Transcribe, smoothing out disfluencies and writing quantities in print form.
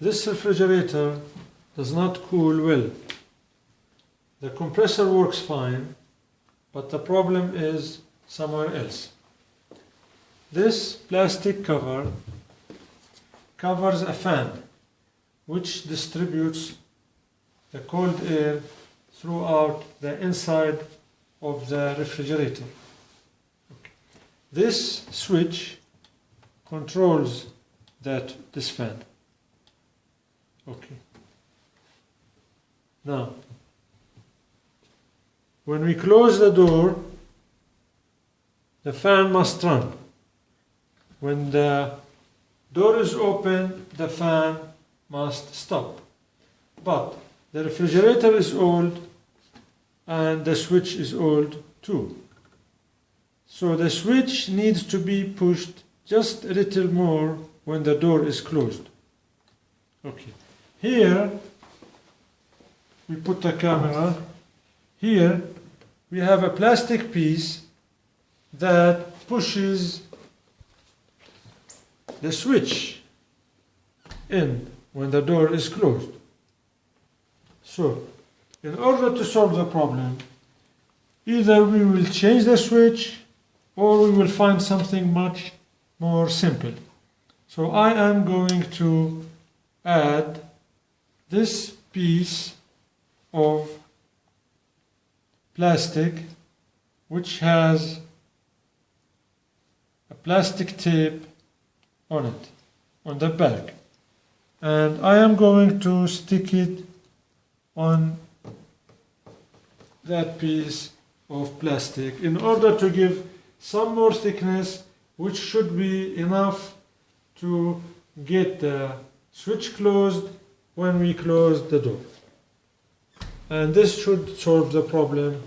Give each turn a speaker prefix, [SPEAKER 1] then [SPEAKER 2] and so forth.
[SPEAKER 1] this refrigerator does not cool well. The compressor works fine, but the problem is somewhere else. This plastic cover covers a fan which distributes the cold air throughout the inside of the refrigerator. Okay. This switch controls this fan. Okay. Now, when we close the door, the fan must run. When the door is open, the fan must stop. But the refrigerator is old and the switch is old too. So the switch needs to be pushed just a little more when the door is closed. Okay. Here we put the camera. Here we have a plastic piece that pushes the switch in when the door is closed. So, in order to solve the problem, either we will change the switch or we will find something much more simple. So I am going to add this piece of plastic which has a plastic tape on it, on the back, and I am going to stick it on that piece of plastic in order to give some more thickness, which should be enough to get the switch closed when we close the door. And this should solve the problem